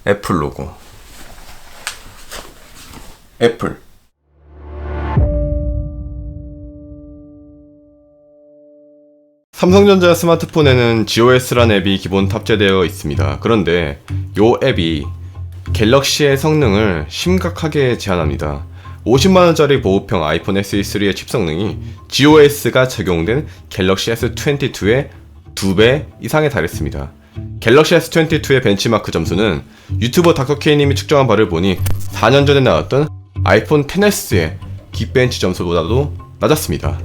애플 로고. 애플. 삼성전자 스마트폰에는 GOS라는 앱이 기본 탑재되어 있습니다. 그런데 이 앱이 갤럭시의 성능을 심각하게 제한합니다. 50만원짜리 보급형 아이폰 SE3의 칩 성능이 GOS가 적용된 갤럭시 S22의 2배 이상에 달했습니다. 갤럭시 S22의 벤치마크 점수는 유튜버 닥터케이님이 측정한 바를 보니 4년 전에 나왔던 아이폰 XS의 긱벤치 점수보다도 낮았습니다.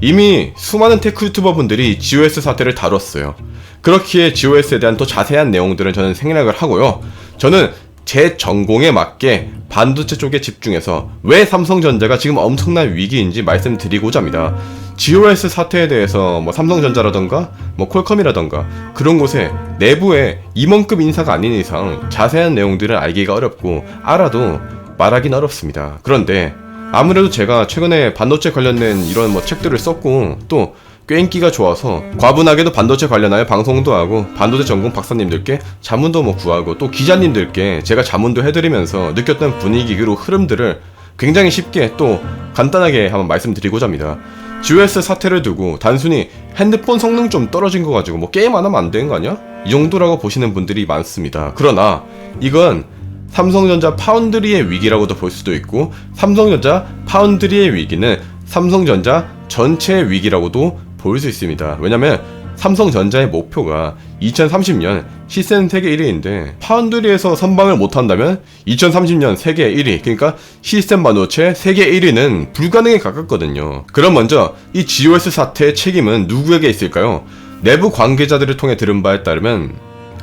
이미 수많은 테크 유튜버 분들이 GOS 사태를 다뤘어요. 그렇기에 GOS에 대한 더 자세한 내용들은 저는 생략을 하고요. 저는 제 전공에 맞게 반도체 쪽에 집중해서 왜 삼성전자가 지금 엄청난 위기인지 말씀드리고자 합니다. GOS 사태에 대해서 삼성전자라던가 퀄컴이라던가 그런 곳에 내부에 임원급 인사가 아닌 이상 자세한 내용들을 알기가 어렵고 알아도 말하기는 어렵습니다. 그런데 아무래도 제가 최근에 반도체 관련된 이런 책들을 썼고 또 꽤 인기가 좋아서 과분하게도 반도체 관련하여 방송도 하고 반도체 전공 박사님들께 자문도 구하고 또 기자님들께 제가 자문도 해드리면서 느꼈던 분위기 그리고 흐름들을 굉장히 쉽게 또 간단하게 한번 말씀드리고자 합니다. GOS 사태를 두고 단순히 핸드폰 성능 좀 떨어진 거 가지고 게임 안 하면 안 되는 거 아니야? 이 정도라고 보시는 분들이 많습니다. 그러나 이건 삼성전자 파운드리의 위기라고도 볼 수도 있고 삼성전자 파운드리의 위기는 삼성전자 전체의 위기라고도 볼 수 있습니다. 왜냐면 삼성전자의 목표가 2030년 시세는 세계 1위인데 파운드리에서 선방을 못한다면 2030년 세계 1위 그러니까 시스템 반도체 세계 1위는 불가능에 가깝거든요. 그럼 먼저 이 GOS 사태의 책임은 누구에게 있을까요? 내부 관계자들을 통해 들은 바에 따르면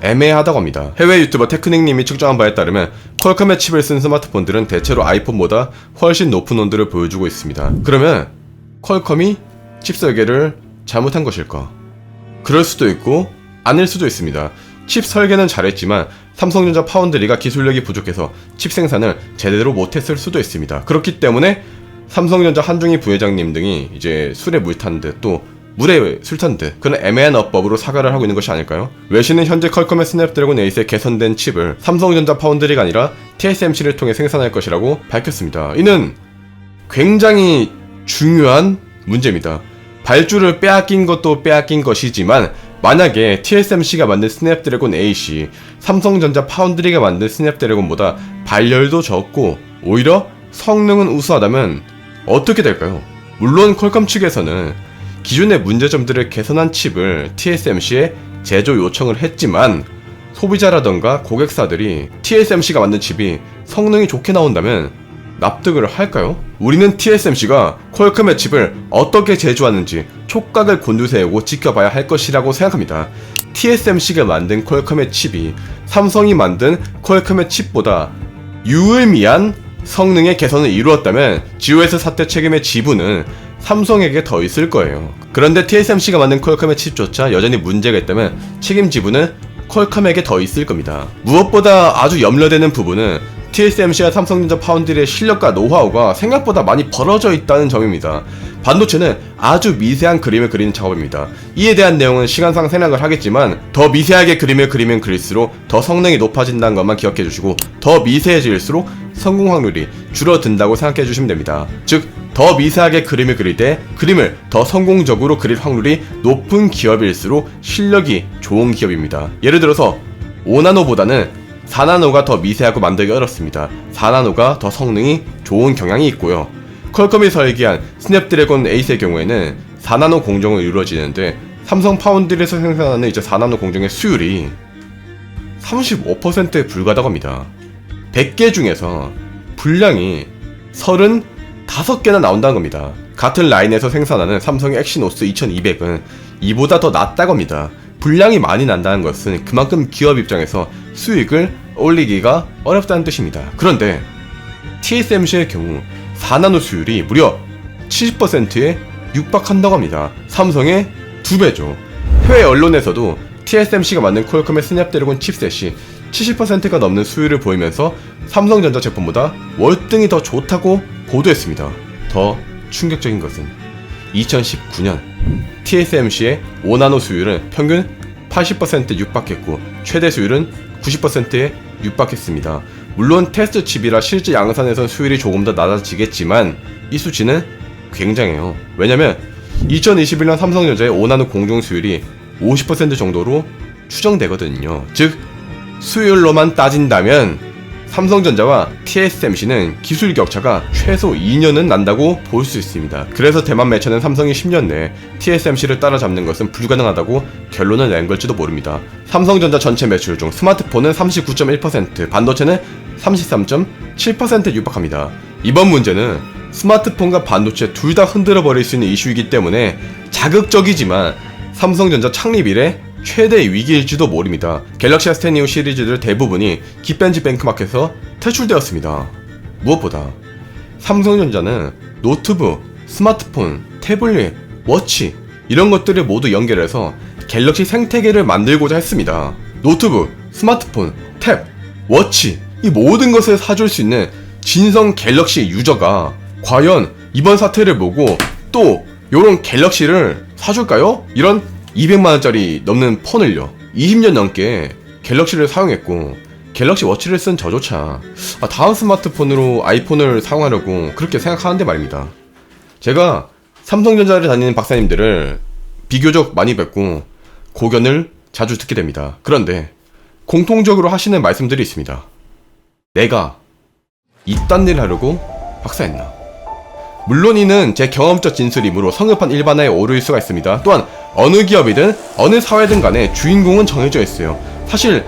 애매하다고 합니다. 해외 유튜버 테크닉님이 측정한 바에 따르면 퀄컴의 칩을 쓴 스마트폰들은 대체로 아이폰보다 훨씬 높은 온도를 보여주고 있습니다. 그러면 퀄컴이 칩 설계를 잘못한 것일까? 그럴 수도 있고 아닐 수도 있습니다. 칩 설계는 잘했지만 삼성전자 파운드리가 기술력이 부족해서 칩 생산을 제대로 못했을 수도 있습니다. 그렇기 때문에 삼성전자 한중희 부회장님 등이 이제 술에 물 탄 듯 또 물에 술 탄 듯 그런 애매한 어법으로 사과를 하고 있는 것이 아닐까요? 외신은 현재 퀄컴의 스냅드래곤 8의 개선된 칩을 삼성전자 파운드리가 아니라 TSMC를 통해 생산할 것이라고 밝혔습니다. 이는 굉장히 중요한 문제입니다. 발주를 빼앗긴 것도 빼앗긴 것이지만 만약에 TSMC가 만든 스냅드래곤 8이 삼성전자 파운드리가 만든 스냅드래곤보다 발열도 적고 오히려 성능은 우수하다면 어떻게 될까요? 물론 퀄컴 측에서는 기존의 문제점들을 개선한 칩을 TSMC에 제조 요청을 했지만 소비자라던가 고객사들이 TSMC가 만든 칩이 성능이 좋게 나온다면 납득을 할까요? 우리는 TSMC가 퀄컴의 칩을 어떻게 제조하는지 촉각을 곤두세우고 지켜봐야 할 것이라고 생각합니다. TSMC가 만든 퀄컴의 칩이 삼성이 만든 퀄컴의 칩보다 유의미한 성능의 개선을 이루었다면 GOS 사태 책임의 지분은 삼성에게 더 있을 거예요. 그런데 TSMC가 만든 퀄컴의 칩조차 여전히 문제가 있다면 책임 지분은 퀄컴에게 더 있을 겁니다. 무엇보다 아주 염려되는 부분은 TSMC와 삼성전자 파운드리의 실력과 노하우가 생각보다 많이 벌어져 있다는 점입니다. 반도체는 아주 미세한 그림을 그리는 작업입니다. 이에 대한 내용은 시간상 생략을 하겠지만 더 미세하게 그림을 그리면 그릴수록 더 성능이 높아진다는 것만 기억해 주시고 더 미세해질수록 성공 확률이 줄어든다고 생각해 주시면 됩니다. 즉 더 미세하게 그림을 그릴 때 그림을 더 성공적으로 그릴 확률이 높은 기업일수록 실력이 좋은 기업입니다. 예를 들어서 5나노보다는 4나노가 더 미세하고 만들기 어렵습니다. 4나노가 더 성능이 좋은 경향이 있고요. 퀄컴이 설계한 스냅드래곤 8의 경우에는 4나노 공정을 이루어지는데 삼성 파운드리에서 생산하는 이제 4나노 공정의 수율이 35%에 불과하다고 합니다. 100개 중에서 분량이 35개나 나온다는 겁니다. 같은 라인에서 생산하는 삼성의 엑시노스 2200은 이보다 더 낫다고 합니다. 분량이 많이 난다는 것은 그만큼 기업 입장에서 수익을 올리기가 어렵다는 뜻입니다. 그런데 TSMC의 경우 4나노 수율이 무려 70%에 육박한다고 합니다. 삼성의 2배죠. 해외 언론에서도 TSMC가 만든 퀄컴의 스냅드래곤 칩셋이 70%가 넘는 수율을 보이면서 삼성전자 제품보다 월등히 더 좋다고 보도했습니다. 더 충격적인 것은 2019년 TSMC의 5나노 수율은 평균 80%에 육박했고 최대 수율은 90%에 육박했습니다. 물론 테스트 칩이라 실제 양산에선 수율이 조금 더 낮아지겠지만 이 수치는 굉장해요. 왜냐면 2021년 삼성전자의 5나노 공정 수율이 50% 정도로 추정되거든요. 즉 수율로만 따진다면 삼성전자와 TSMC는 기술 격차가 최소 2년은 난다고 볼 수 있습니다. 그래서 대만 매체는 삼성이 10년 내에 TSMC를 따라잡는 것은 불가능하다고 결론을 낸 걸지도 모릅니다. 삼성전자 전체 매출 중 스마트폰은 39.1%, 반도체는 33.7%에 육박합니다. 이번 문제는 스마트폰과 반도체 둘 다 흔들어 버릴 수 있는 이슈이기 때문에 자극적이지만 삼성전자 창립 이래 최대의 위기일지도 모릅니다. 갤럭시 S10 이후 시리즈들 대부분이 깃벤지 벤크마켓에서 퇴출되었습니다. 무엇보다 삼성전자는 노트북, 스마트폰, 태블릿, 워치 이런 것들을 모두 연결해서 갤럭시 생태계를 만들고자 했습니다. 노트북, 스마트폰, 탭, 워치 이 모든 것을 사줄 수 있는 진성 갤럭시 유저가 과연 이번 사태를 보고 또 요런 갤럭시를 사줄까요? 이런 200만원짜리 넘는 폰을요 20년 넘게 갤럭시를 사용했고 갤럭시 워치를 쓴 저조차 다음 스마트폰으로 아이폰을 사용하려고 그렇게 생각하는데 말입니다. 제가 삼성전자를 다니는 박사님들을 비교적 많이 뵙고 고견을 자주 듣게 됩니다. 그런데 공통적으로 하시는 말씀들이 있습니다. 내가 이딴 일 하려고 박사했나? 물론 이는 제 경험적 진술이므로 성급한 일반화에 오를 수가 있습니다. 또한 어느 기업이든 어느 사회든 간에 주인공은 정해져 있어요. 사실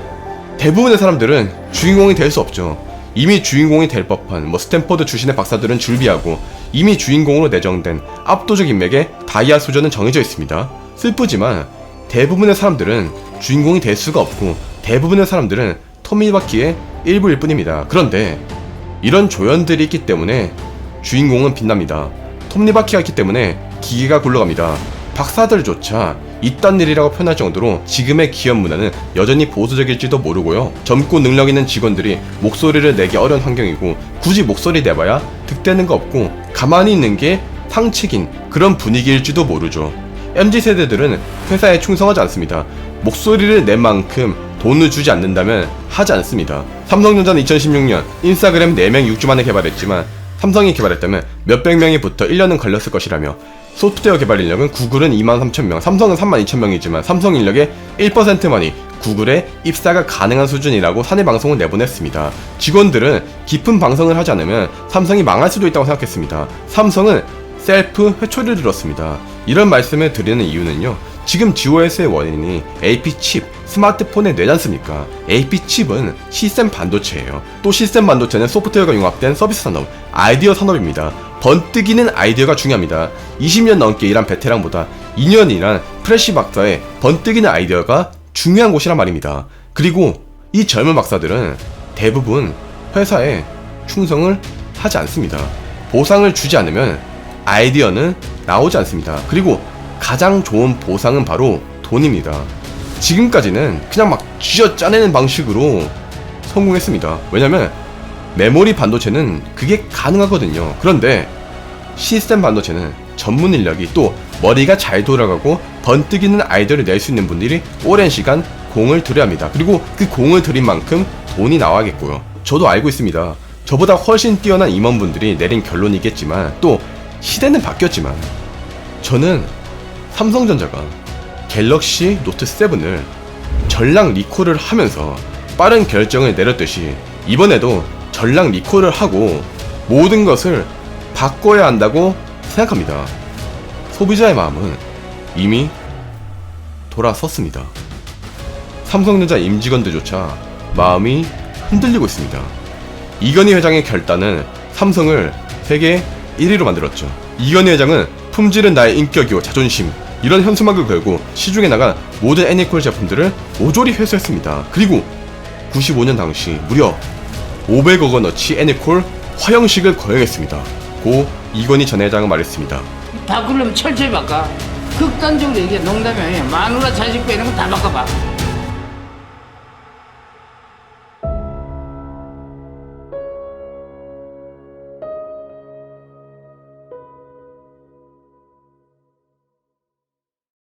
대부분의 사람들은 주인공이 될 수 없죠. 이미 주인공이 될 법한 스탠퍼드 출신의 박사들은 줄비하고 이미 주인공으로 내정된 압도적 인맥의 다이아 수저는 정해져 있습니다. 슬프지만 대부분의 사람들은 주인공이 될 수가 없고 대부분의 사람들은 톱니바퀴의 일부일 뿐입니다. 그런데 이런 조연들이 있기 때문에 주인공은 빛납니다. 톱니바퀴가 있기 때문에 기계가 굴러갑니다. 박사들조차 이딴 일이라고 표현할 정도로 지금의 기업 문화는 여전히 보수적일지도 모르고요. 젊고 능력 있는 직원들이 목소리를 내기 어려운 환경이고 굳이 목소리 내봐야 득되는 거 없고 가만히 있는 게 상책인 그런 분위기일지도 모르죠. MZ세대들은 회사에 충성하지 않습니다. 목소리를 낸 만큼 돈을 주지 않는다면 하지 않습니다. 삼성전자는 2016년 인스타그램 4명 6주만에 개발했지만 삼성이 개발했다면 몇백 명이 붙어 1년은 걸렸을 것이라며 소프트웨어 개발 인력은 구글은 23,000명, 삼성은 32,000명이지만 삼성 인력의 1%만이 구글에 입사가 가능한 수준이라고 사내 방송을 내보냈습니다. 직원들은 깊은 방송을 하지 않으면 삼성이 망할 수도 있다고 생각했습니다. 삼성은 셀프 회초리를 들었습니다. 이런 말씀을 드리는 이유는요. 지금 GOS의 원인이 AP칩, 스마트폰에 내지 않습니까? AP칩은 시스템 반도체예요. 또 시스템 반도체는 소프트웨어가 융합된 서비스 산업, 아이디어 산업입니다. 번뜩이는 아이디어가 중요합니다. 20년 넘게 일한 베테랑보다 2년 일한 프레시 박사의 번뜩이는 아이디어가 중요한 곳이란 말입니다. 그리고 이 젊은 박사들은 대부분 회사에 충성을 하지 않습니다. 보상을 주지 않으면 아이디어는 나오지 않습니다. 그리고 가장 좋은 보상은 바로 돈입니다. 지금까지는 그냥 막 쥐어 짜내는 방식으로 성공했습니다. 왜냐면 메모리 반도체는 그게 가능하거든요. 그런데 시스템 반도체는 전문 인력이 또 머리가 잘 돌아가고 번뜩이는 아이디어를 낼 수 있는 분들이 오랜 시간 공을 들여야 합니다. 그리고 그 공을 들인 만큼 돈이 나와야겠고요. 저도 알고 있습니다. 저보다 훨씬 뛰어난 임원분들이 내린 결론이겠지만 또 시대는 바뀌었지만 저는 삼성전자가 갤럭시 노트 7을 전량 리콜을 하면서 빠른 결정을 내렸듯이 이번에도 전량 리콜을 하고 모든 것을 바꿔야 한다고 생각합니다. 소비자의 마음은 이미 돌아섰습니다. 삼성전자 임직원들조차 마음이 흔들리고 있습니다. 이건희 회장의 결단은 삼성을 세계 1위로 만들었죠. 이건희 회장은 품질은 나의 인격이요 자존심 이런 현수막을 걸고 시중에 나간 모든 애니콜 제품들을 모조리 회수했습니다. 그리고 95년 당시 무려 500억 원어치 애니콜 화형식을 거행했습니다. 고 이건희 전 회장은 말했습니다. 바꾸려면 철저히 바꿔. 극단적으로 얘기해. 농담이 아니야. 마누라 자식 빼는 거 다 바꿔봐.